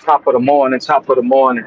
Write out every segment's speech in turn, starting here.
Top of the morning, top of the morning.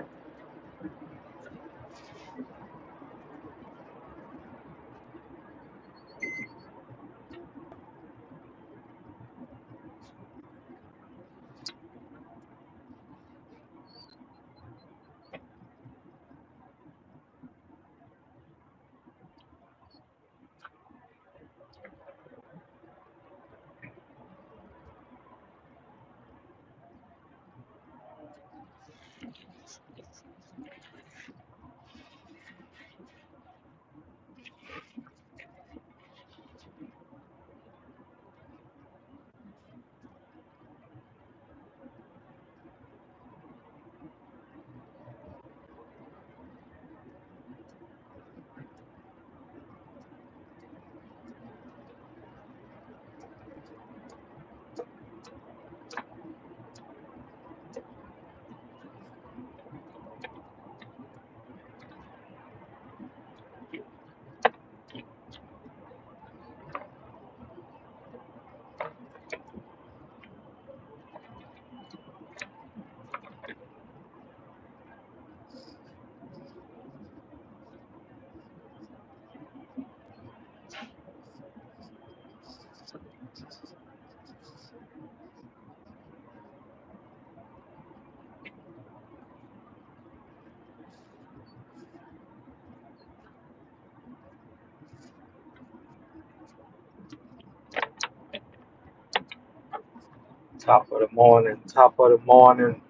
Top of the morning, top of the morning.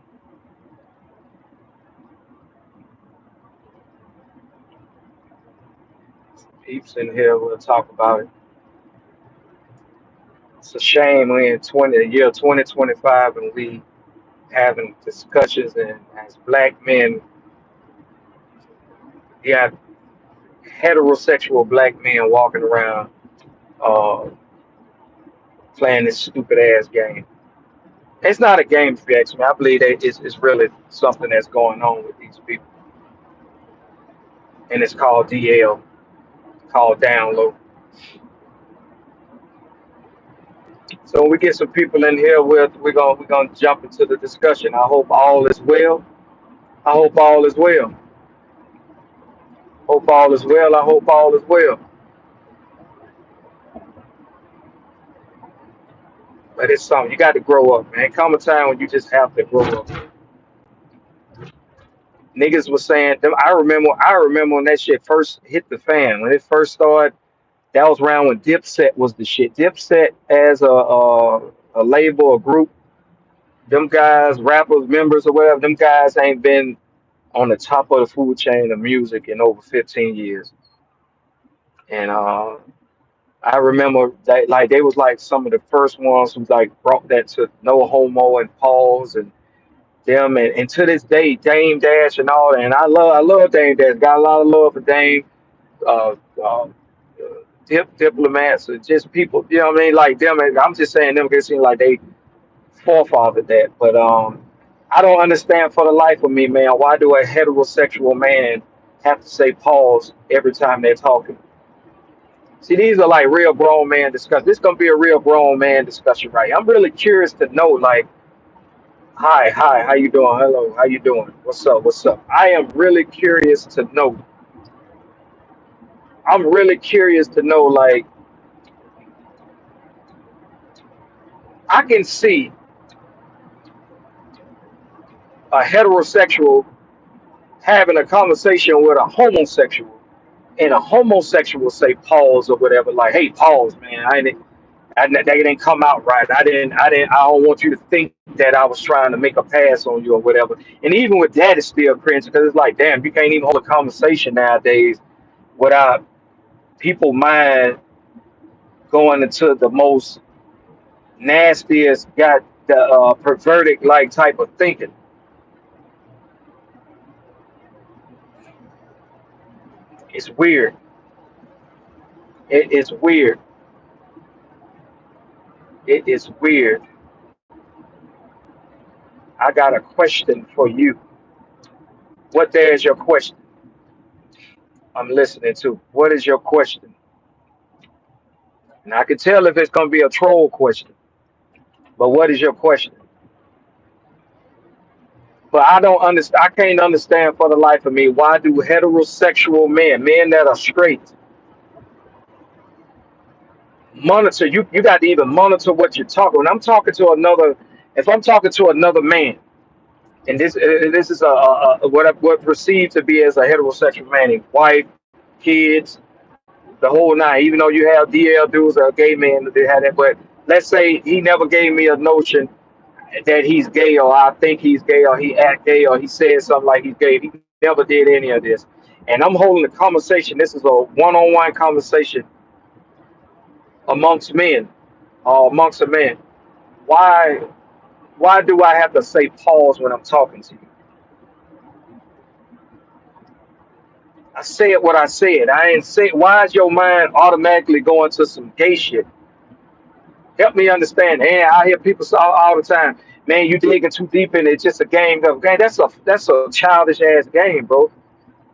Peeps in here, we'll talk about it. It's a shame we're in 20, the year 2025 and we having discussions and as black men, you have heterosexual black men walking around uh, playing this stupid ass game. It's not a game if you ask me. I believe that it's really something that's going on with these people. And it's called DL, called download. So when we get some people in here, we're gonna jump into the discussion. I hope all is well. I hope all is well. Hope all is well. I hope all is well. But it's something you got to grow up, man. Come a time when you just have to grow up. Niggas was saying them. I remember when that shit first hit the fan. When it first started, that was around when Dipset was the shit. Dipset as a label, a group, them guys, rappers, members or whatever, them guys ain't been on the top of the food chain of music in over 15 years. And I remember that like they was like some of the first ones who like brought that to no homo and pause and them and to this day Dame Dash and all that. And I love Dame Dash. Got a lot of love for Dame. Uh, uh, diplomats or just people, you know what I mean? Like them. And I'm just saying them because it seems like they forefathered that. But I don't understand for the life of me, man. Why do a heterosexual man have to say pause every time they're talking? See, these are like real grown man discussion. This gonna be a real grown man discussion, right? I'm really curious to know, like, hi, how you doing? Hello, how you doing? What's up? What's up? I am really curious to know. I'm really curious to know, like, I can see a heterosexual having a conversation with a homosexual, and a homosexual say pause or whatever, like, hey, pause, man. That didn't come out right. I don't want you to think that I was trying to make a pass on you or whatever. And even with that, it's still cringe because it's like, damn, you can't even hold a conversation nowadays without people mind going into the most nastiest, got the perverted like type of thinking. It's weird. It's weird. It is weird. I got a question for you. What there is your question? I'm listening to. What is your question? And I can tell if it's gonna be a troll question. But what is your question? But I don't understand. I can't understand for the life of me why do heterosexual men, men that are straight, monitor you. You got to even monitor what you're talking. When I'm talking to another, if I'm talking to another man, and this is what perceived to be as a heterosexual man, his wife, kids, the whole nine. Even though you have DL dudes or gay men that they had that, but let's say he never gave me a notion that he's gay or I think he's gay or he act gay or he said something like he's gay. He never did any of this. And I'm holding a conversation. This is a one-on-one conversation amongst men, amongst a man. Why why do I have to say pause when I'm talking to you? I said what I said. I ain't say why is your mind automatically going to some gay shit? Help me understand. And I hear people say all the time, man, you digging too deep in it. It's just a game. Game. That's a childish ass game, bro.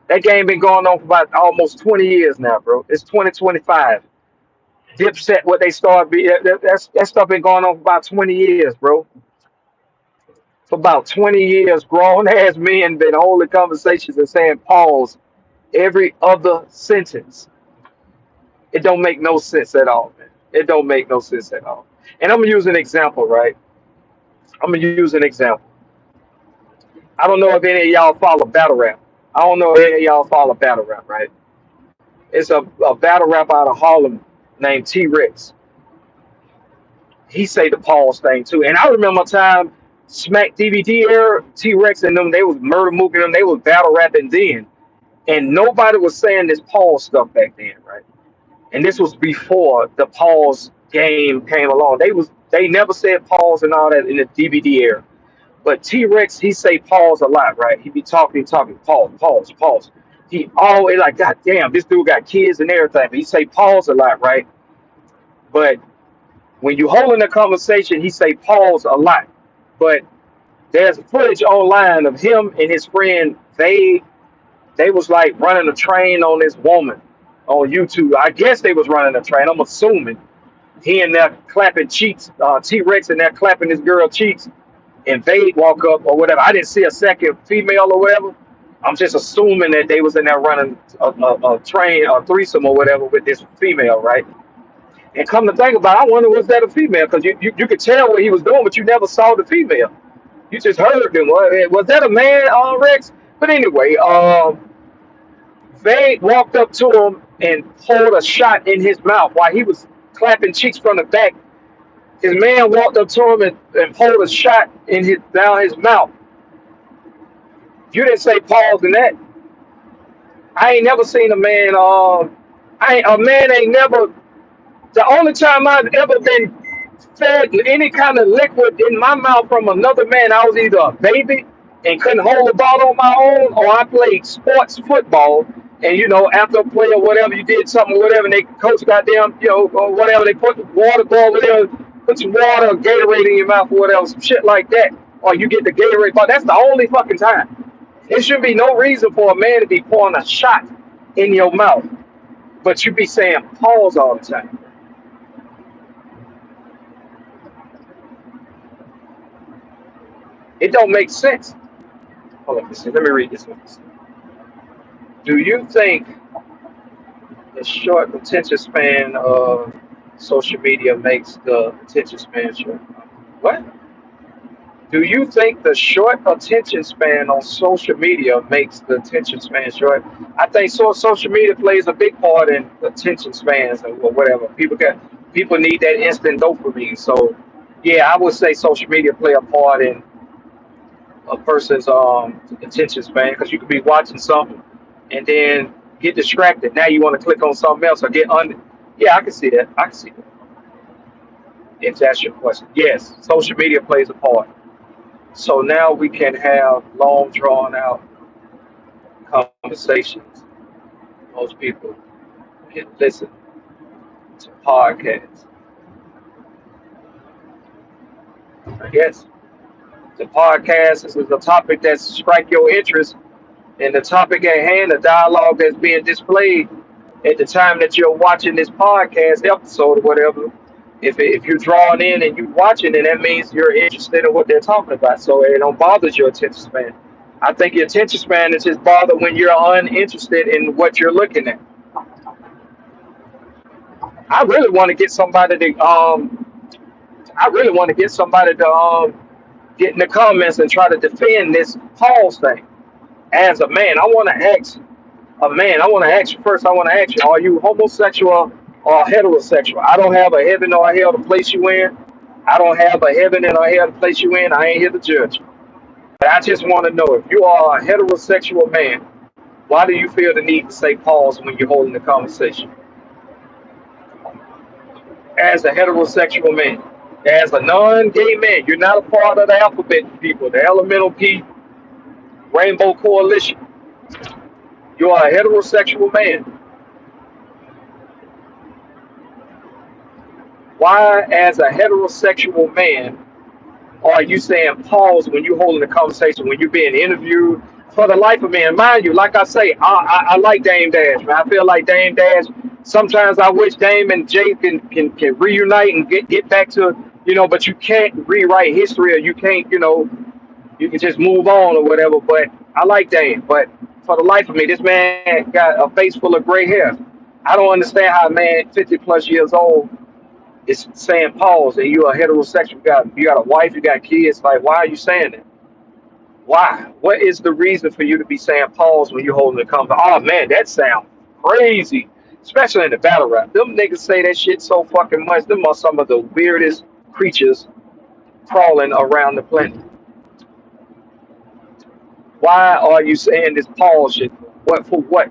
That game been going on for about almost 20 years now, bro. It's 2025. Dipset, what they started, that stuff been going on for about 20 years, bro. For about 20 years, grown ass men been holding conversations and saying pause every other sentence. It don't make no sense at all, man. It don't make no sense at all. And I'm gonna use an example, right? I'm gonna use an example. I don't know if any of y'all follow battle rap. I don't know if any of y'all follow battle rap, right? It's a battle rap out of Harlem named T Rex. He say the pause thing too. And I remember a time Smack DVD era, T Rex and them, they was murder moving them, they was battle rapping then. And nobody was saying this pause stuff back then, right? And this was before the pause game came along. They never said pause and all that in the DVD era. But T Rex, he say pause a lot, right? He talking, pause, pause, pause. He always like, God damn, this dude got kids and everything. But he say pause a lot, right? But when you holding a conversation, he say pause a lot. But there's footage online of him and his friend. They was like running a train on this woman on YouTube. I guess they was running a train. I'm assuming he in there clapping cheeks. T Rex in there clapping this girl cheeks, and Vade walk up or whatever. I didn't see a second female or whatever. I'm just assuming that they was in there running a train, a threesome or whatever with this female, right? And come to think about it, I wonder was that a female? Because you could tell what he was doing, but you never saw the female. You just heard them. Was that a man, Rex? But anyway, Vade walked up to him and pulled a shot in his mouth while he was clapping cheeks from the back. His man walked up to him and pulled a shot in his down his mouth. You didn't say pause in that. I ain't never seen a man. A man ain't never. The only time I've ever been fed any kind of liquid in my mouth from another man, I was either a baby and couldn't hold the ball on my own, or I played sports football. And after a play or whatever, you did something, or whatever, and they coach goddamn, or whatever, they put the water ball, whatever, put some water or Gatorade in your mouth or whatever, some shit like that. Or you get the Gatorade ball. That's the only fucking time. There should be no reason for a man to be pouring a shot in your mouth, but you be saying pause all the time. It don't make sense. Hold on, let me read this one. Do you think the short attention span of social media makes the attention span short? What? Do you think the short attention span on social media makes the attention span short? I think social media plays a big part in attention spans or whatever. People need that instant dopamine. So yeah, I would say social media play a part in a person's attention span because you could be watching something and then get distracted. Now you want to click on something else or get under. Yeah, I can see that. I can see that. If that's your question, yes, social media plays a part. So now we can have long, drawn out conversations. Most people can listen to podcasts. Yes, the podcast is a topic that strike your interest, and the topic at hand, the dialogue that's being displayed at the time that you're watching this podcast episode or whatever. If you're drawing in and you're watching, then that means you're interested in what they're talking about. So it don't bother your attention span. I think your attention span is just bothered when you're uninterested in what you're looking at. I really want to get somebody to I really want to get somebody to get in the comments and try to defend this pause thing. As a man, I want to ask a man. I want to ask you first. I want to ask you: are you homosexual or heterosexual? I don't have a heaven or a hell to place you in. I don't have a heaven and a hell to place you in. I ain't here to judge. But I just want to know if you are a heterosexual man, why do you feel the need to say pause when you're holding the conversation? As a heterosexual man, as a non-gay man, you're not a part of the alphabet people, the elemental P Rainbow Coalition. You are a heterosexual man. Why, as a heterosexual man, are you saying pause when you're holding a conversation, when you're being interviewed? For the life of me, and mind you, like I say, I like Dame Dash, man. I feel like Dame Dash. Sometimes I wish Dame and Jay can reunite and get back to, but you can't rewrite history, or you can't, you can just move on or whatever. But I like Dame. But for the life of me, this man got a face full of gray hair. I don't understand how a man 50 plus years old is saying pause, and you're a heterosexual. You got a wife, you got kids. Like, why are you saying that? Why? What is the reason for you to be saying pause when you're holding the conversation? Oh man, that sounds crazy. Especially in the battle rap. Them niggas say that shit so fucking much. Them are some of the weirdest creatures crawling around the planet. Why are you saying this pause shit? What for what?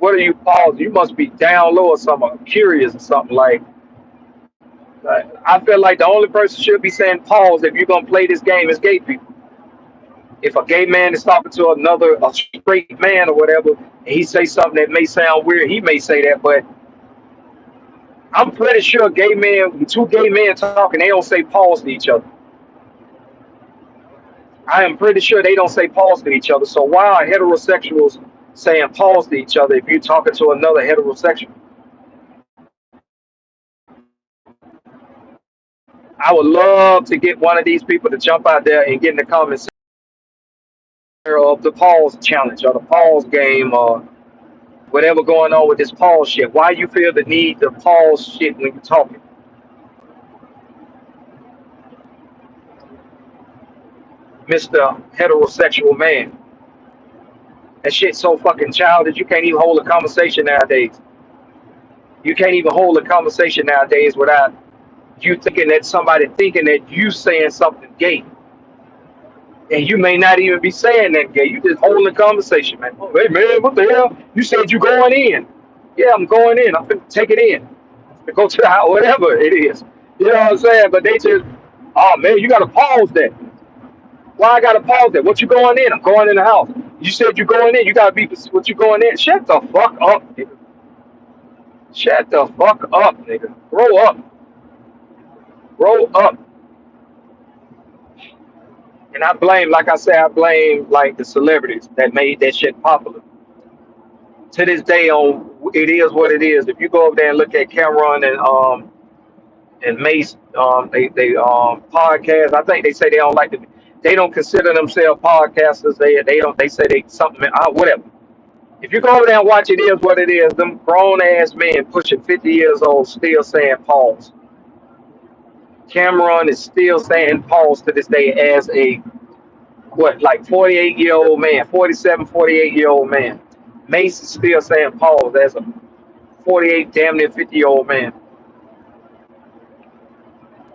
What are you pausing? You must be down low or something, or curious or something like. I feel like the only person should be saying pause if you're gonna play this game is gay people. If a gay man is talking to a straight man or whatever, and he say something that may sound weird, he may say that, but I'm pretty sure two gay men talking, they don't say pause to each other. I am pretty sure they don't say pause to each other. So why are heterosexuals saying pause to each other if you're talking to another heterosexual? I would love to get one of these people to jump out there and get in the comments of the pause challenge or the pause game or whatever going on with this pause shit. Why you feel the need to pause shit when you're talking, Mr. Heterosexual Man? That shit's so fucking childish. You can't even hold a conversation nowadays. You can't even hold a conversation nowadays without you thinking that somebody thinking that you saying something gay. And you may not even be saying that gay. You just holding a conversation, man. Oh, hey man, what the hell? You said you going in. Yeah, I'm going in. I'm gonna take it in. To go to the house, whatever it is. You know what I'm saying? But they just, oh man, you gotta pause that. Why I gotta pause that? What you going in? I'm going in the house. You said you going in. You gotta be what you going in. Shut the fuck up, nigga. Shut the fuck up, nigga. Grow up. Grow up. And I blame, like I said, I blame like the celebrities that made that shit popular. To this day, on it is what it is. If you go over there and look at Cameron and Mace, they podcast. I think they say they don't like to. They don't consider themselves podcasters. They don't. They say they something. Whatever. If you go over there and watch, it is what it is. Them grown ass men pushing 50 years old still saying pause. Cameron is still saying pause to this day as a what, like 48-year-old man, 47, 48-year-old man. Mace is still saying pause as a 48, damn near 50-year-old man.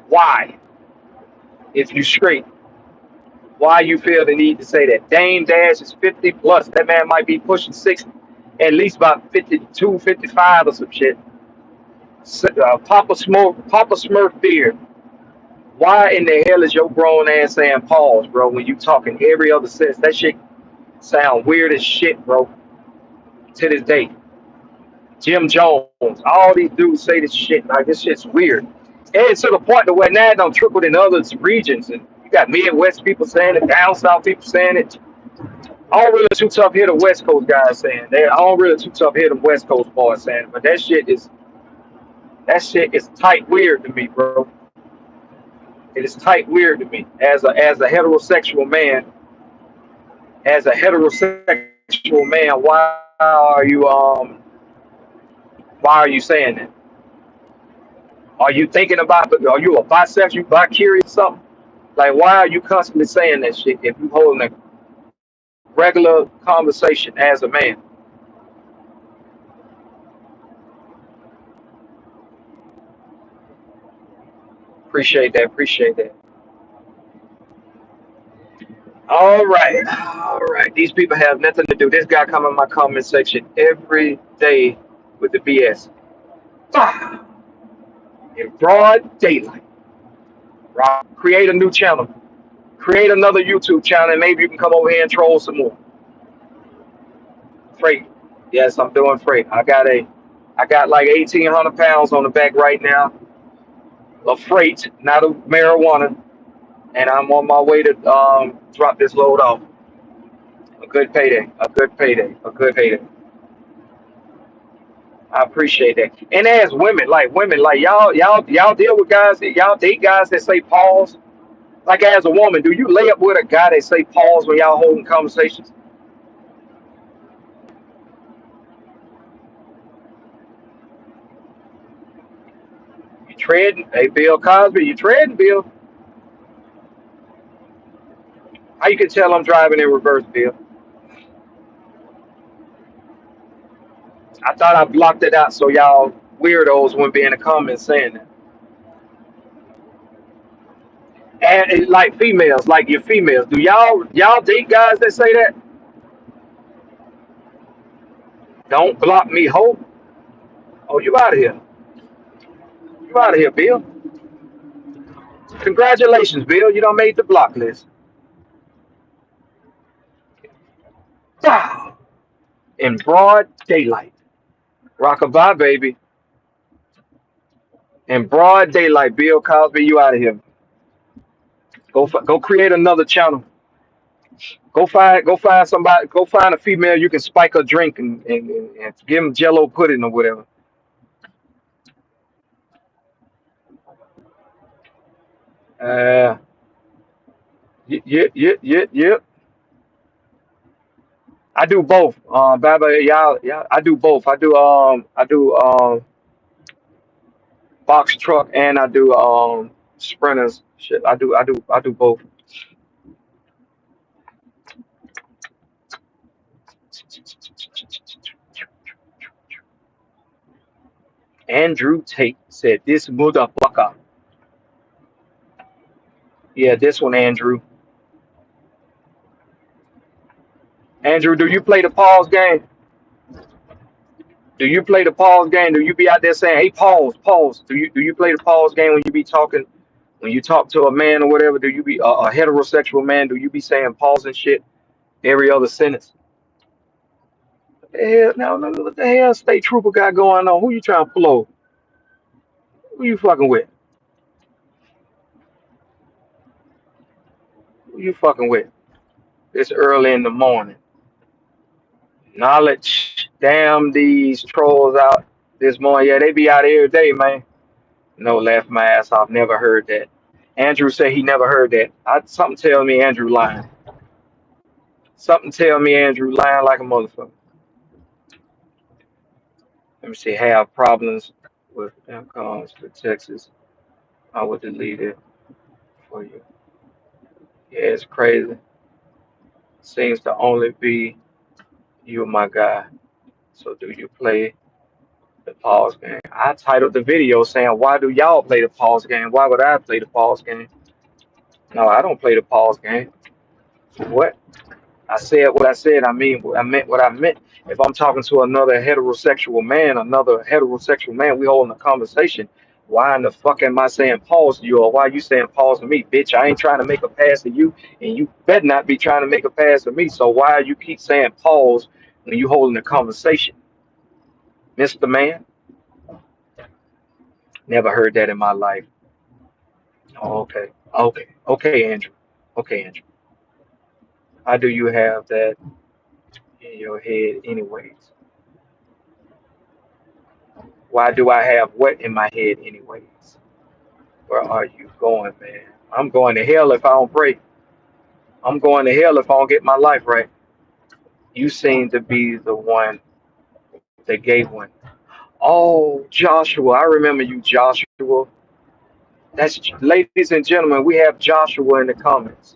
Why? If you straight, why you feel the need to say that? Dame Dash is 50 plus. That man might be pushing 60, at least about 52, 55 or some shit. Papa Smurf beard. Why in the hell is your grown ass saying pause, bro, when you talking every other sentence? That shit sound weird as shit, bro, to this day. Jim Jones, all these dudes say this shit. Like, this shit's weird. And it's to the point to where now it don't trickle in other regions. And you got Midwest people saying it, down south people saying it. I don't really too tough hear the West Coast guys saying that. I don't really too tough hear the West Coast boys saying it. But that shit is That shit is tight weird to me, bro. It is tight weird to me. As a heterosexual man, why are you saying that? Are you thinking about, are you a bisexual, bi curious or something? Like, why are you constantly saying that shit if you holding a regular conversation as a man? Appreciate that. Appreciate that. All right. All right. These people have nothing to do. This guy come in my comment section every day with the BS. Ah, in broad daylight. Right. Create a new channel. Create another YouTube channel and maybe you can come over here and troll some more. Freight. Yes, I'm doing freight. I got like 1,800 pounds on the back right now of freight, not of marijuana, and I'm on my way to drop this load off. A good payday. A good payday. A good payday. I appreciate that. And as women, like y'all deal with guys, y'all date guys that say pause. Like as a woman, do you lay up with a guy that say pause when y'all holding conversations? You treading? Hey, Bill Cosby, you treading, Bill? How you can tell I'm driving in reverse, Bill? I thought I blocked it out so y'all weirdos wouldn't be in the comments saying that. And like females, like your females, do y'all date guys that say that? Don't block me, ho. Oh, you out of here. You out of here, Bill. Congratulations, Bill. You don't made the block list. Wow. In broad daylight. Rockabye, baby. In broad daylight, Bill Cosby, you out of here. Go create another channel. Go find somebody. Go find a female you can spike her drink and give them Jello pudding or whatever. Uh, yep. I do both. Baba, y'all. I do both. I do box truck and I do sprinters. Shit, I do both. Andrew Tate said, "This motherfucker." Yeah, this one, Andrew. Andrew, do you play the pause game? Do you play the pause game? Do you be out there saying, "Hey, pause, pause"? Do you play the pause game when you be talking? When you talk to a man or whatever, do you be a heterosexual man? Do you be saying pause and shit every other sentence? What the hell? Now, what the hell, state trooper got going on? Who you trying to pull over? Who you fucking with? Who you fucking with? It's early in the morning. Knowledge. Damn these trolls out this morning. Yeah, they be out every day, man. No, laugh my ass off. Never heard that. Andrew said he never heard that. Something tell me Andrew lying. Something tell me Andrew lying like a motherfucker. Let me see. Have problems with calls to Texas. I would delete it for you. Yeah, it's crazy. Seems to only be you, my guy. So do you play the pause game? I titled the video saying, "Why do y'all play the pause game? Why would I play the pause game?" No, I don't play the pause game. What? I said what I said. I meant what I meant. If I'm talking to another heterosexual man, we holding a conversation. Why in the fuck am I saying pause to you, or why are you saying pause to me, bitch? I ain't trying to make a pass to you, and you better not be trying to make a pass to me. So why you keep saying pause when you holding a conversation, Mister Man? Never heard that in my life. Oh, okay, Andrew. Okay, Andrew. How do you have that in your head, anyways? Why do I have what in my head anyways? Where are you going, man? I'm going to hell if I don't pray. I'm going to hell if I don't get my life right. You seem to be the one that gave one. Oh, Joshua, I remember you, Joshua. That's ladies and gentlemen, we have Joshua in the comments.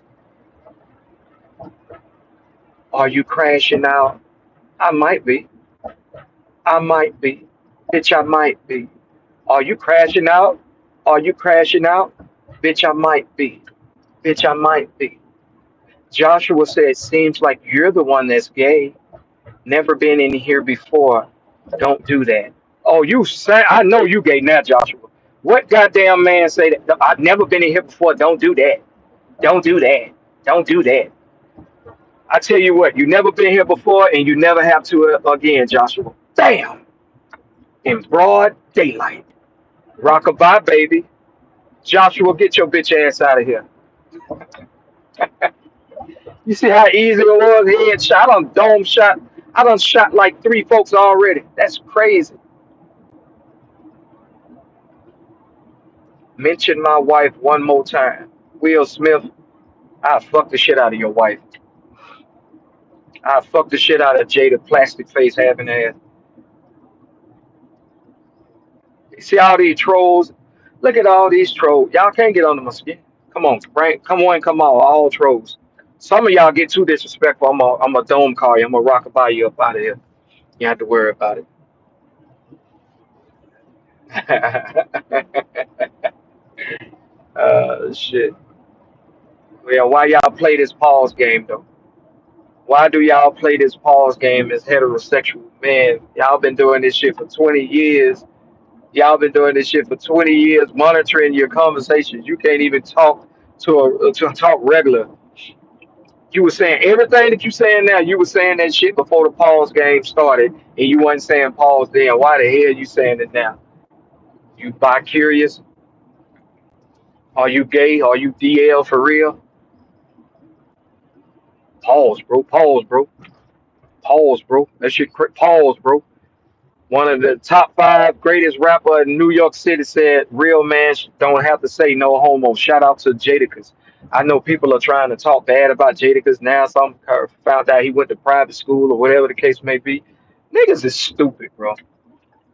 Are you crashing out? I might be. I might be. Bitch, I might be. Are you crashing out? Are you crashing out? Bitch, I might be. Bitch, I might be. Joshua said, seems like you're the one that's gay. Never been in here before. Don't do that. Oh, you say, I know you gay now, Joshua. What goddamn man say that? I've never been in here before. Don't do that. Don't do that. Don't do that. I tell you what, you never been here before and you never have to again, Joshua. Damn. In broad daylight. Rockabye, baby. Joshua, get your bitch ass out of here. You see how easy it was? Headshot. I done dome shot. I done shot like 3 folks already. That's crazy. Mention my wife one more time. Will Smith, I fuck the shit out of your wife. I fuck the shit out of Jada plastic face having ass. You see all these trolls? Look at all these trolls. Y'all can't get under my skin. Come on, Frank. Come on, come on. All trolls. Some of y'all get too disrespectful. I'm a dome call you. I'm a rockabye you up out of here. You have to worry about it. Shit. Yeah, why y'all play this pause game though? Why do y'all play this pause game as heterosexual men? Y'all been doing this shit for 20 years. Y'all been doing this shit for 20 years, monitoring your conversations. You can't even talk to talk regular. You were saying everything that you saying now. You were saying that shit before the pause game started, and you wasn't saying pause then. Why the hell you saying it now? You bi curious? Are you gay? Are you DL for real? Pause, bro. Pause, bro. Pause, bro. That shit. Pause, bro. One of the top 5 greatest rapper in New York City said, "Real man don't have to say no homo." Shout out to Jadakiss. I know people are trying to talk bad about Jadakiss now. Some found out he went to private school or whatever the case may be. Niggas is stupid, bro.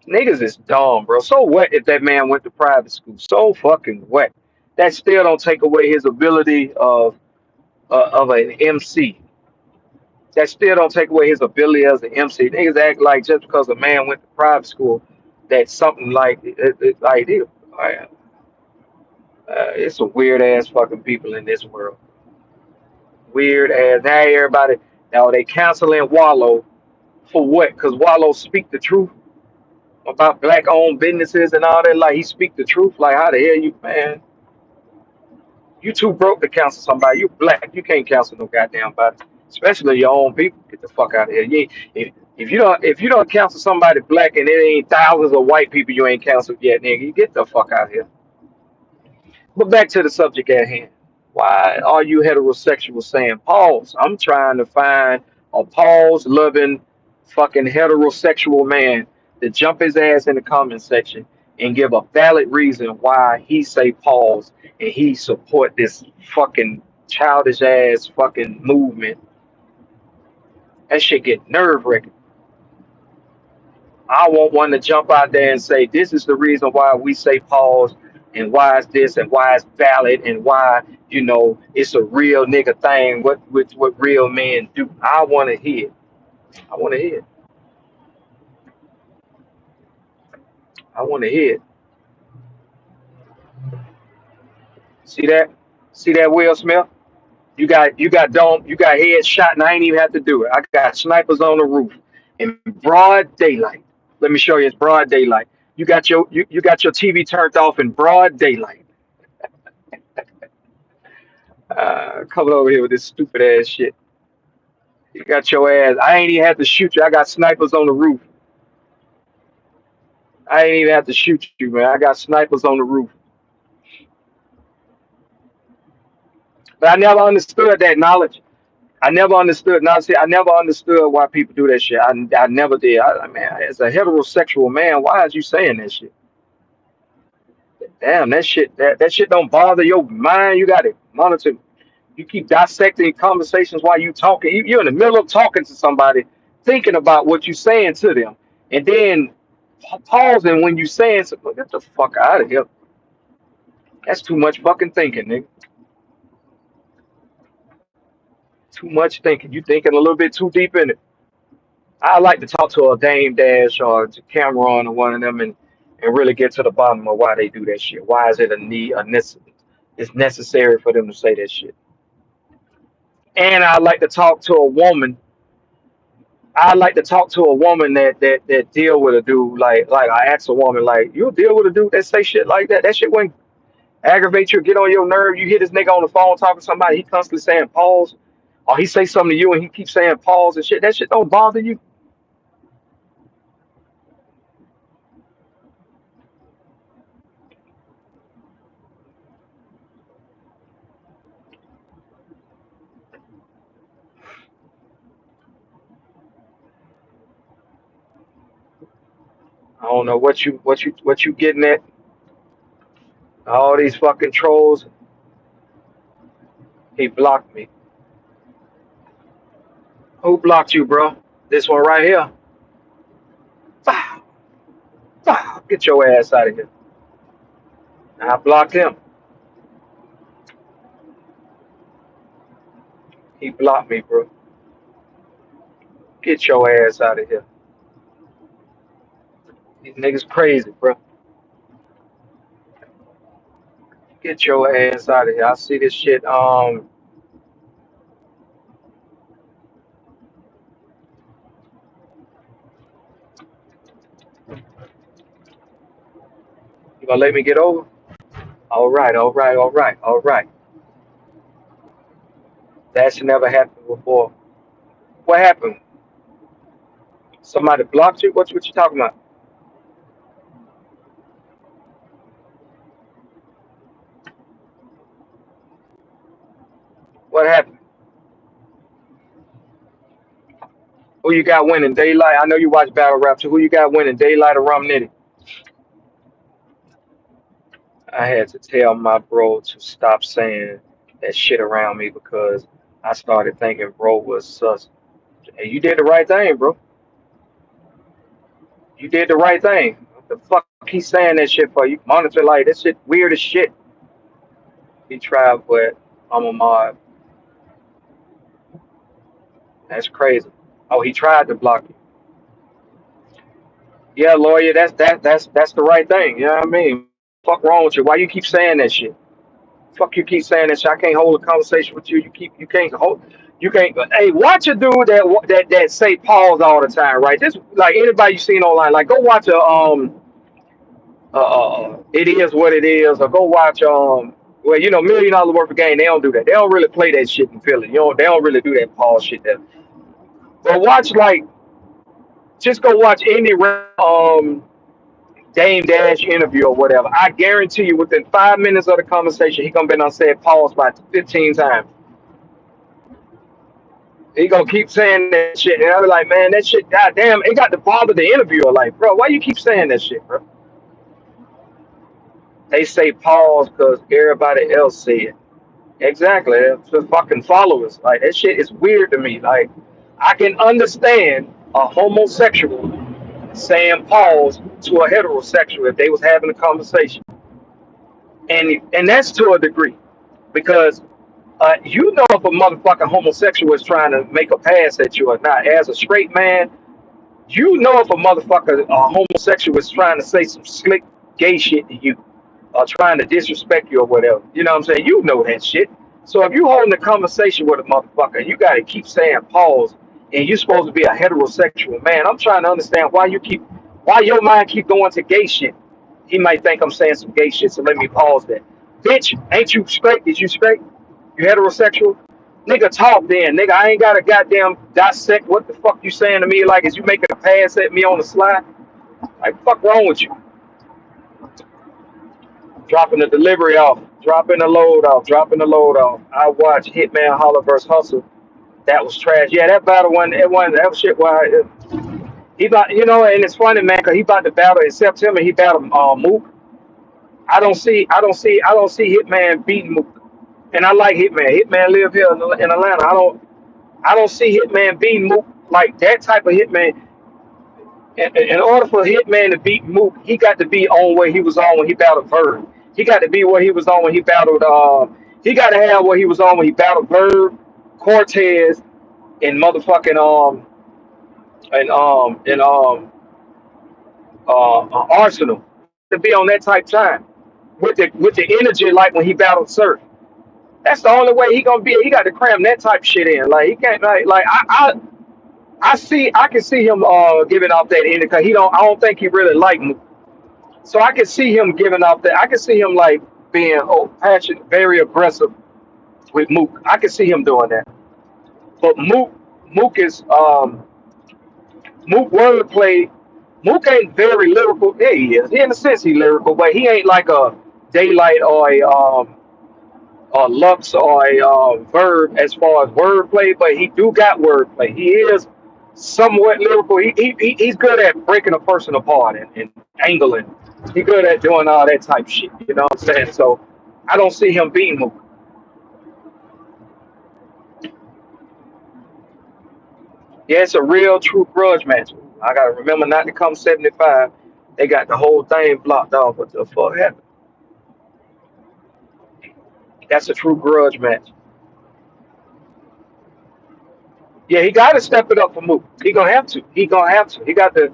Niggas is dumb, bro. So what if that man went to private school? So fucking what? That still don't take away his ability of an MC. That still don't take away his ability as an MC. Niggas act like just because a man went to private school, that something like it's some weird ass fucking people in this world. Weird ass. Now everybody now they canceling Wallow for what? Because Wallow speak the truth about black owned businesses and all that. Like he speak the truth. Like how the hell you man? You too broke to cancel somebody. You black. You can't cancel no goddamn body. Especially your own people. Get the fuck out of here. If you don't cancel somebody black and it ain't thousands of white people you ain't canceled yet, nigga, you get the fuck out of here. But back to the subject at hand. Why are you heterosexual saying pause? I'm trying to find a pause loving fucking heterosexual man to jump his ass in the comment section and give a valid reason why he say pause and he support this fucking childish ass fucking movement. That shit get nerve wracking. I want one to jump out there and say, this is the reason why we say pause and why is this and why it's valid and why, it's a real nigga thing, what real men do. I want to hear. I want to hear. I want to hear. See that? See that, Will Smith? You got dome, you got head shot, and I ain't even have to do it. I got snipers on the roof in broad daylight. Let me show you, it's broad daylight. You got your TV turned off in broad daylight. Coming over here with this stupid ass shit. You got your ass. I ain't even have to shoot you. I got snipers on the roof. I ain't even have to shoot you, man. I got snipers on the roof. But I never understood that knowledge. I never understood. Now, see, I never understood why people do that shit. I never did. I mean, as a heterosexual man, why is you saying that shit? Damn, that shit don't bother your mind. You got to monitor. You keep dissecting conversations while you talking. You're in the middle of talking to somebody, thinking about what you're saying to them, and then pausing when you saying something. Get the fuck out of here. That's too much fucking thinking, nigga. Too much thinking. You thinking a little bit too deep in it. I like to talk to a Dame Dash or to Cameron or one of them and really get to the bottom of why they do that shit. Why is it a need a necessity? It's necessary for them to say that shit. And I like to talk to a woman. I like to talk to a woman that deal with a dude like I ask a woman like you deal with a dude that say shit like that. That shit wouldn't aggravate you, get on your nerve. You hear this nigga on the phone talking to somebody, he constantly saying pause, or he say something to you and he keeps saying pause and shit. That shit don't bother you. I don't know what you getting at. All these fucking trolls. He blocked me. Who blocked you, bro? This one right here. Ah, get your ass out of here. I blocked him. He blocked me, bro. Get your ass out of here. These niggas crazy, bro. Get your ass out of here. I see this shit. You gonna let me get over? All right, all right, all right, all right. That should never happened before. What happened? Somebody blocked you? What you talking about? What happened? Who you got winning? Daylight? I know you watch battle rap too. Who you got winning? Daylight or Rum Nitty? I had to tell my bro to stop saying that shit around me because I started thinking bro was sus. And you did the right thing, bro. You did the right thing. What the fuck he's saying that shit for? You monitor like that shit weird as shit. He tried, but I'm a mod. That's crazy. Oh, he tried to block you. Yeah, lawyer, that's the right thing. You know what I mean? Fuck wrong with you? Why you keep saying that shit? Fuck you keep saying that shit. I can't hold a conversation with you. You can't hold you can't. Hey, watch a dude that say pause all the time, right? Just like anybody you seen online, like go watch a it is what it is, or go watch well, you know, $1 million worth of game. They don't do that. They don't really play that shit in Philly. You know, they don't really do that pause shit. There. But watch like just go watch any Dame Dash interview or whatever. I guarantee you, within 5 minutes of the conversation, he gonna be on said pause by 15 times. He gonna keep saying that shit, and I be like, man, that shit, goddamn, it got to bother the interviewer. Like, bro, why you keep saying that shit, bro? They say pause because everybody else say it. Exactly, it's the fucking followers. Like that shit is weird to me. Like, I can understand a homosexual saying pause to a heterosexual if they was having a conversation, and that's to a degree because you know if a motherfucking homosexual is trying to make a pass at you or not. As a straight man, you know if a motherfucker, a homosexual, is trying to say some slick gay shit to you or trying to disrespect you or whatever. You know what I'm saying? You know that shit. So if you holding a conversation with a motherfucker, you gotta keep saying pause, and you're supposed to be a heterosexual man. I'm trying to understand why your mind keep going to gay shit. He might think I'm saying some gay shit, so let me pause that. Bitch, ain't you straight? Is you straight? You heterosexual? Nigga, talk then. Nigga, I ain't gotta goddamn dissect what the fuck you saying to me like is you making a pass at me on the slide? Like, fuck wrong with you? Dropping the delivery off, dropping the load off, dropping the load off. I watch Hitman Holler vs. Hustle. That was trash. Yeah, that battle one, that was shit. Why he about, and it's funny, man, cause he about to battle in September. He battled Mook. I don't see Hitman beating Mook. And I like Hitman. Hitman live here in Atlanta. I don't see Hitman beating Mook like that type of Hitman. In order for Hitman to beat Mook, he got to be on where he was on when he battled Verb. He got to be where he was on when he battled. He got to have what he was on when he battled Verb, Cortez, and motherfucking and Arsenal. To be on that type time with the energy like when he battled Surf. That's the only way he gonna be. He got to cram that type of shit in. Like he can't like I can see him giving off that energy because he don't. I don't think he really like Mook. So I can see him giving off that. I can see him like being passionate, very aggressive with Mook. I can see him doing that. But Mook is Mook wordplay. Mook ain't very lyrical. Yeah, he is. In a sense, he lyrical, but he ain't like a Daylight or Lux or a Verb as far as wordplay. But he do got wordplay. He is somewhat lyrical. He's good at breaking a person apart and angling. He good at doing all that type shit. You know what I'm saying? So I don't see him being Mook. Yeah, it's a real true grudge match. I gotta remember not to come 75. They got the whole thing blocked off. What the fuck happened? That's a true grudge match. Yeah, he got to step it up for Mook. He gonna have to. He gonna have to. He got to.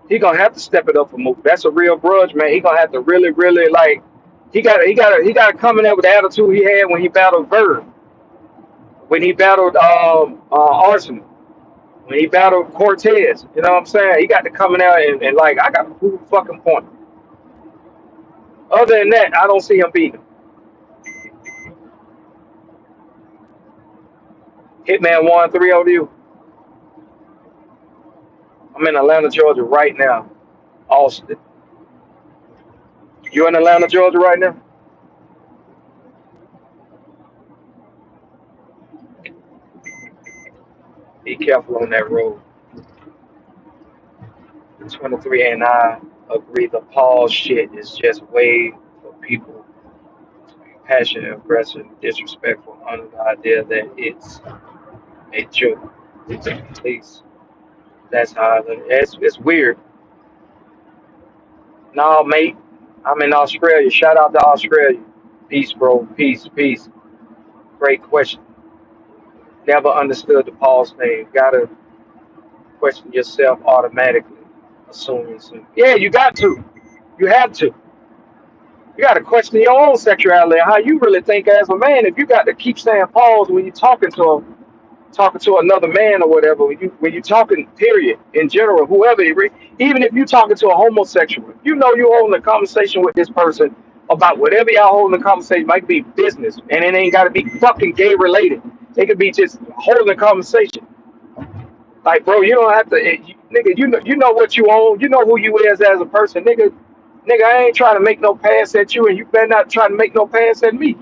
He gonna have to step it up for Mook. That's a real grudge, man. He gonna have to really, really like. He got to come in there with the attitude he had when he battled Verb, when he battled Arsenal, when he battled Cortez. You know what I'm saying? He got to come in there and like, I got to prove a fucking point. Other than that, I don't see him beating him. Hitman won 3 you. I'm in Atlanta, Georgia right now. Austin. You in Atlanta, Georgia right now? Be careful on that road. 23 and I agree the Paul shit is just way for people to be passionate, aggressive, disrespectful under the idea that it's a joke. Please. That's how it's weird. No, mate. I'm in Australia. Shout out to Australia. Peace, bro. Peace, peace. Great question. Never understood the Paul's thing. Gotta question yourself automatically. Assuming so. Yeah, you got to. You have to. You got to question your own sexuality and how you really think as a man. If you got to keep saying pause when you're talking to another man or whatever, when you talking period in general, whoever, even if you talking to a homosexual, you know you holding a conversation with this person about whatever y'all holding a conversation. Might be business, and it ain't got to be fucking gay related. It could be just holding a conversation. Like, bro, you don't have to, nigga. You know what you own. You know who you is as a person, nigga. Nigga, I ain't trying to make no pass at you, and you better not try to make no pass at me.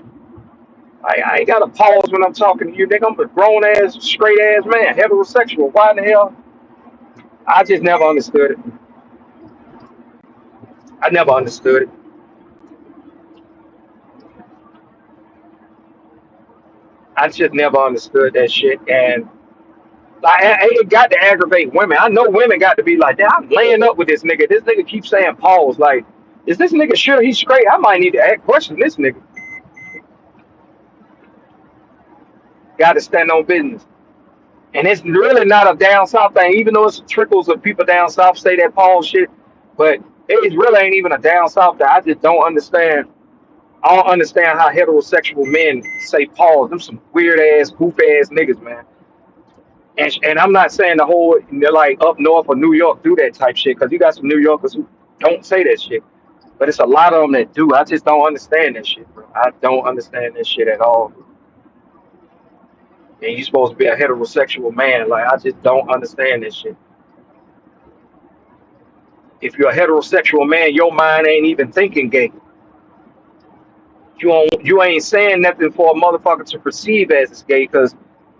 I ain't got to pause when I'm talking to you, nigga. I'm a grown ass, straight ass man, heterosexual. Why in the hell? I just never understood it. I never understood it. I just never understood that shit. And like, it got to aggravate women. I know women got to be like, damn, I'm laying up with this nigga. This nigga keeps saying pause. Like, is this nigga sure he's straight? I might need to question this nigga. Got to stand on business. And it's really not a down south thing, even though it's trickles of people down south say that pause shit. But it really ain't even a down south thing. I just don't understand. I don't understand how heterosexual men say pause. Them some weird ass, goof ass niggas, man. And I'm not saying the whole they're like up north or New York do that type shit because you got some New Yorkers who don't say that shit. But it's a lot of them that do. I just don't understand that shit, bro. I don't understand that shit at all. And you're supposed to be a heterosexual man. Like I just don't understand this shit. If you're a heterosexual man, your mind ain't even thinking gay. You ain't saying nothing for a motherfucker to perceive as it's gay because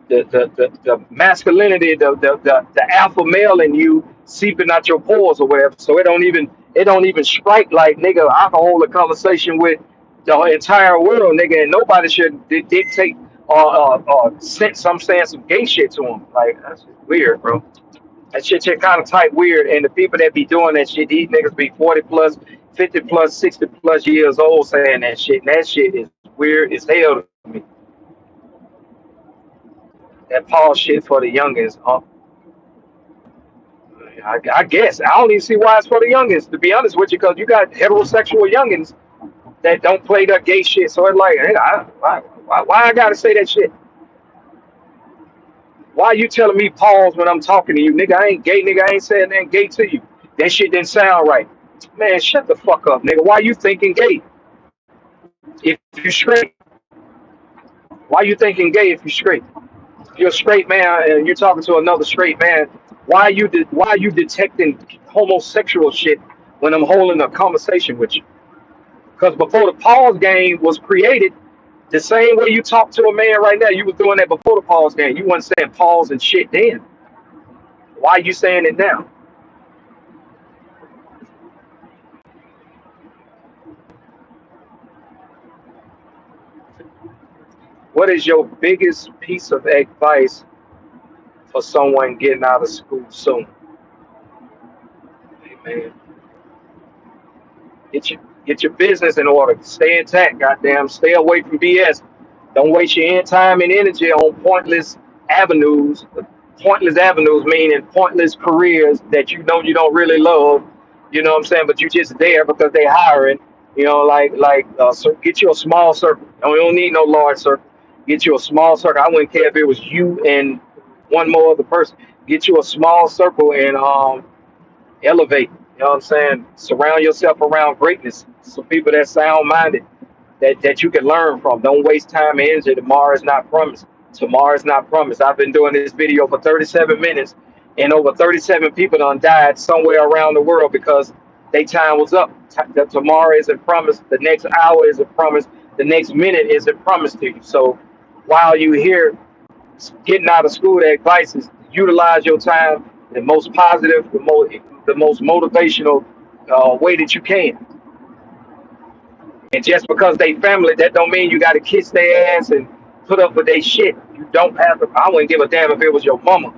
the masculinity, the alpha male in you seeping out your pores or whatever. So it don't even strike like nigga. I can hold a conversation with the entire world, nigga, and nobody should dictate or send some saying some gay shit to them. Like that's just weird, bro. That shit kind of type weird. And the people that be doing that shit, these niggas be 40 plus, 50 plus, 60 plus years old saying that shit. And that shit is weird as hell to me. That Paul shit for the youngins. I guess I don't even see why it's for the youngins. To be honest with you, because you got heterosexual youngins that don't play that gay shit. So it's like, hey, why I gotta say that shit? Why you telling me pause when I'm talking to you, nigga? I ain't gay, nigga. I ain't saying nothing gay to you. That shit didn't sound right, man. Shut the fuck up, nigga. Why you thinking gay if you straight? Why you thinking gay if you straight? You're a straight man and you're talking to another straight man. Why you detecting homosexual shit when I'm holding a conversation with you? Because before the pause game was created, the same way you talk to a man right now, you was doing that before the pause game. You wasn't saying pause and shit then. Why are you saying it now? What is your biggest piece of advice for someone getting out of school soon? Hey, man, get your business in order. Stay intact, goddamn. Stay away from BS. Don't waste your time and energy on pointless avenues. Pointless avenues meaning pointless careers that you know you don't really love. You know what I'm saying? But you just there because they hiring. You know, so get you a small circle. You don't need no large circle. Get you a small circle. I wouldn't care if it was you and one more other person. Get you a small circle and elevate. You know what I'm saying? Surround yourself around greatness. Some people that sound minded that you can learn from. Don't waste time and energy. Tomorrow is not promised. Tomorrow is not promised. I've been doing this video for 37 minutes, and over 37 people done died somewhere around the world because their time was up. Tomorrow isn't promised. The next hour isn't promised. The next minute isn't promised to you. So while you here getting out of school, the advice is utilize your time the most positive, the most motivational way that you can. And just because they family, that don't mean you got to kiss their ass and put up with their shit. You don't have to. I wouldn't give a damn if it was your mama.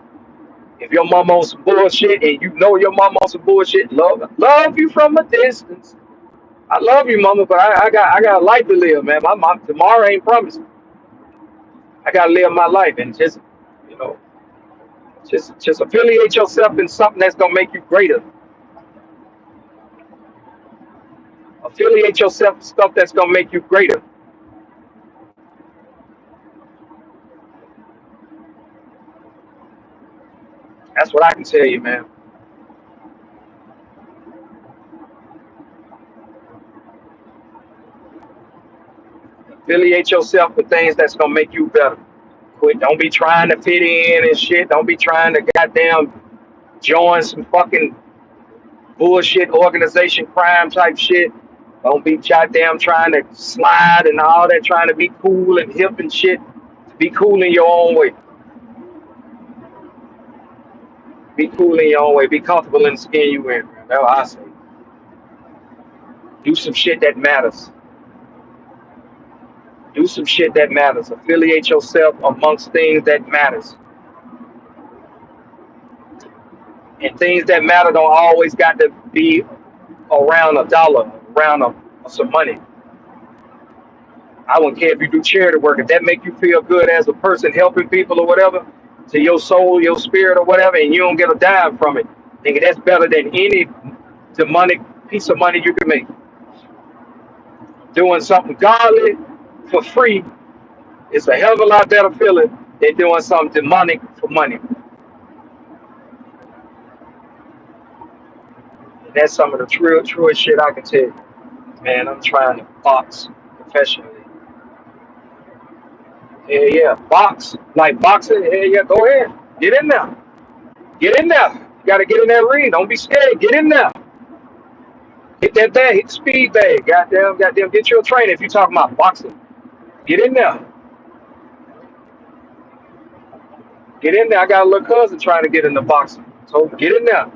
If your mama on some bullshit and you know your mama on some bullshit, love you from a distance. I love you, mama, but I got a life to live, man. My tomorrow ain't promised. I gotta live my life and just you know just affiliate yourself in something that's gonna make you greater. Affiliate yourself with stuff that's gonna make you greater. That's what I can tell you, man. Affiliate yourself with things that's gonna make you better. Quit. Don't be trying to fit in and shit. Don't be trying to goddamn join some fucking bullshit organization crime type shit. Don't be goddamn trying to slide and all that, trying to be cool and hip and shit. Be cool in your own way. Be cool in your own way. Be comfortable in the skin you in. That's what I say. Do some shit that matters. Do some shit that matters. Affiliate yourself amongst things that matters. And things that matter don't always got to be around a dollar, around some money. I wouldn't care if you do charity work. If that make you feel good as a person helping people or whatever, to your soul, your spirit or whatever, and you don't get a dime from it, nigga, that's better than any demonic piece of money you can make. Doing something godly for free is a hell of a lot better feeling than doing something demonic for money. And that's some of the truest shit I can tell you. Man, I'm trying to box professionally. Yeah, yeah, box like boxing. Yeah, yeah, go ahead, get in there, get in there. You gotta get in that ring. Don't be scared. Get in there. Hit that bag. Hit the speed bag. Goddamn. Get your trainer. If you talking about boxing, get in there. Get in there. I got a little cousin trying to get in the boxing. So get in there.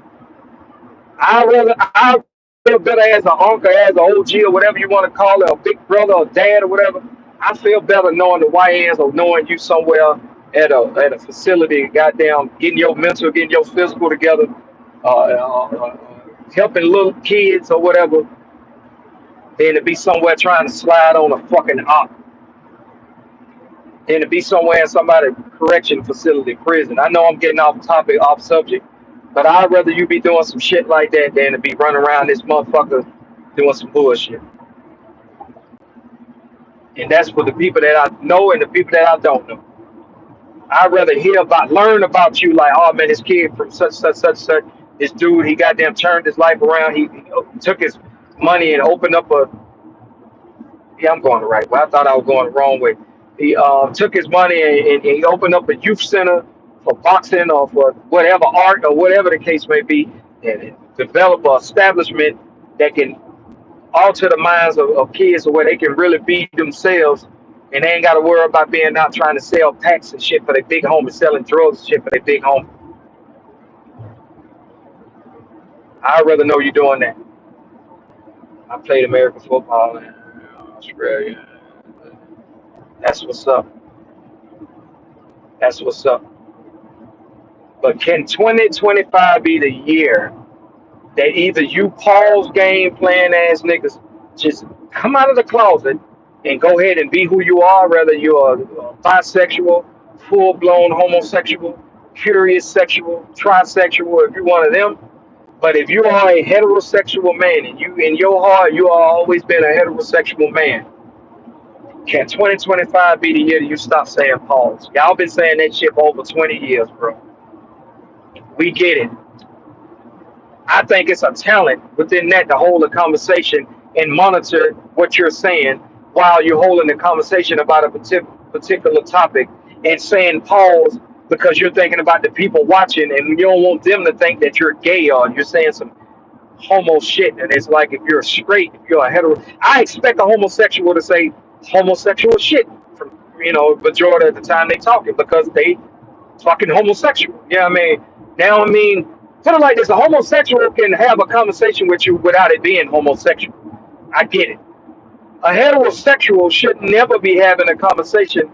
I feel better as an uncle, as an OG or whatever you want to call it, a big brother or dad or whatever. I feel better knowing the YNs or knowing you somewhere at a facility, goddamn, getting your mental, getting your physical together, helping little kids or whatever, than to be somewhere trying to slide on a fucking op, than to be somewhere in somebody correction facility, prison. I know I'm getting off topic, off subject, but I'd rather you be doing some shit like that than to be running around this motherfucker doing some bullshit. And that's for the people that I know and the people that I don't know. I'd rather learn about you, like, oh man, this kid from such, this dude, he goddamn turned his life around. He took his money and opened up a, yeah, I'm going the right way. I thought I was going the wrong way. He took his money and he opened up a youth center for boxing or for whatever art or whatever the case may be, and develop an establishment that can alter the minds of kids where they can really be themselves and they ain't got to worry about being out trying to sell packs and shit for their big home and selling drugs and shit for their big home. I'd rather know you doing that. I played American football in Australia. That's what's up. That's what's up. But can 2025 be the year that either you pause game playing ass niggas, just come out of the closet and go ahead and be who you are, whether you're bisexual, full blown homosexual, curious sexual, trisexual, if you're one of them. But if you are a heterosexual man and you in your heart you are always been a heterosexual man, can 2025 be the year that you stop saying pause? Y'all been saying that shit for over 20 years, bro. We get it. I think it's a talent within that to hold a conversation and monitor what you're saying while you're holding the conversation about a particular topic and saying pause because you're thinking about the people watching and you don't want them to think that you're gay or you're saying some homo shit. And it's like if you're straight, if you're a hetero, I expect a homosexual to say homosexual shit from majority of the time they talking because they fucking homosexual. You know what I mean? Now I mean, put it like this: a homosexual can have a conversation with you without it being homosexual. I get it. A heterosexual should never be having a conversation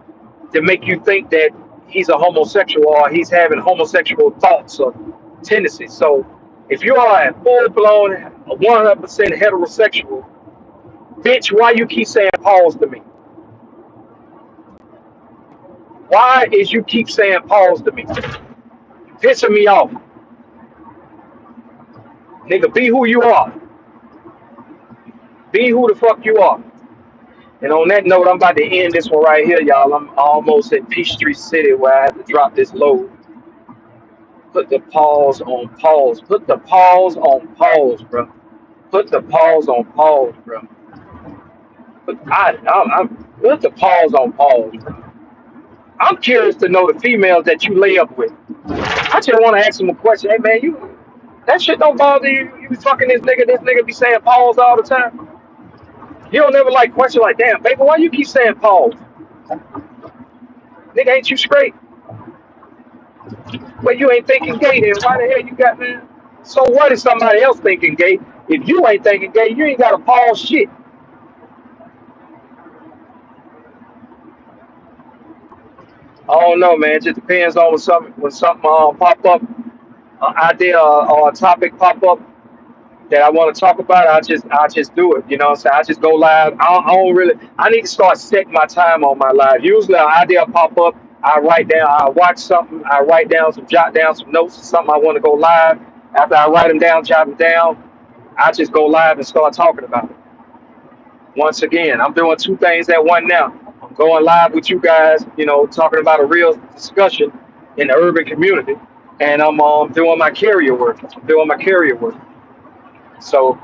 to make you think that he's a homosexual or he's having homosexual thoughts or tendencies. So if you are a full blown 100% heterosexual, bitch, why you keep saying pause to me? Why is you keep saying pause to me? Pissing me off. Nigga, be who you are. Be who the fuck you are. And on that note, I'm about to end this one right here, y'all. I'm almost at Peachtree City where I have to drop this load. Put the pause on pause. Put the pause on pause, bro. Put the pause on pause, bro. I'm put the pause on pause, bro. I'm curious to know the females that you lay up with. I just want to ask them a question. Hey, man, that shit don't bother you? You be fucking this nigga be saying pause all the time? You don't ever like question like, damn, baby, why you keep saying pause? Nigga, ain't you straight? Well, you ain't thinking gay then. Why the hell you got, man? So what is somebody else thinking gay? If you ain't thinking gay, you ain't got to pause shit. I don't know, man. It just depends on when something pop up, idea or a topic pop up that I want to talk about. I just do it. You know what I'm saying? I just go live. I don't really. I need to start setting my time on my live. Usually, an idea pop up. I write down. I watch something. I write down jot down some notes or something I want to go live. After I write them down, jot them down, I just go live and start talking about it. Once again, I'm doing two things at one now. I'm going live with you guys, talking about a real discussion in the urban community, and I'm doing my carrier work. So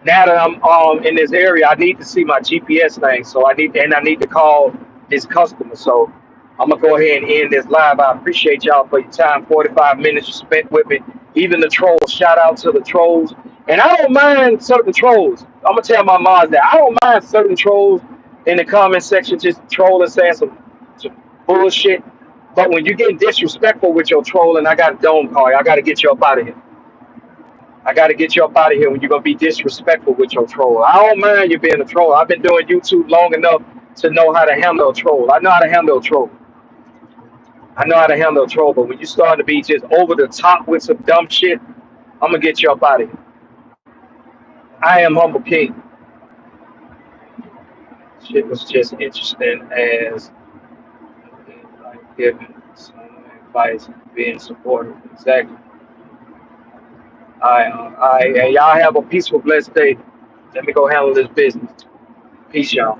now that I'm in this area, I need to see my GPS thing. So I need to call this customer. So I'm gonna go ahead and end this live. I appreciate y'all for your time. 45 minutes you spent with me. Even the trolls. Shout out to the trolls. And I don't mind certain trolls. I'm gonna tell my moms that I don't mind certain trolls in the comment section just trolling, saying some bullshit. But when you get disrespectful with your trolling, I got a dome call. I got to get you up out of here. I got to get you up out of here when you're gonna be disrespectful with your troll. I don't mind you being a troll. I've been doing YouTube long enough to know how to handle a troll. I know how to handle a troll. I know how to handle a troll. But when you start to be just over the top with some dumb shit, I'm gonna get you up out of here. I am humble king. Shit was just interesting as like giving some advice, being supportive. Exactly. Hey, y'all have a peaceful, blessed day. Let me go handle this business. Peace, y'all.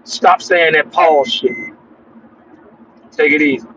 Stop saying that Paul shit. Take it easy.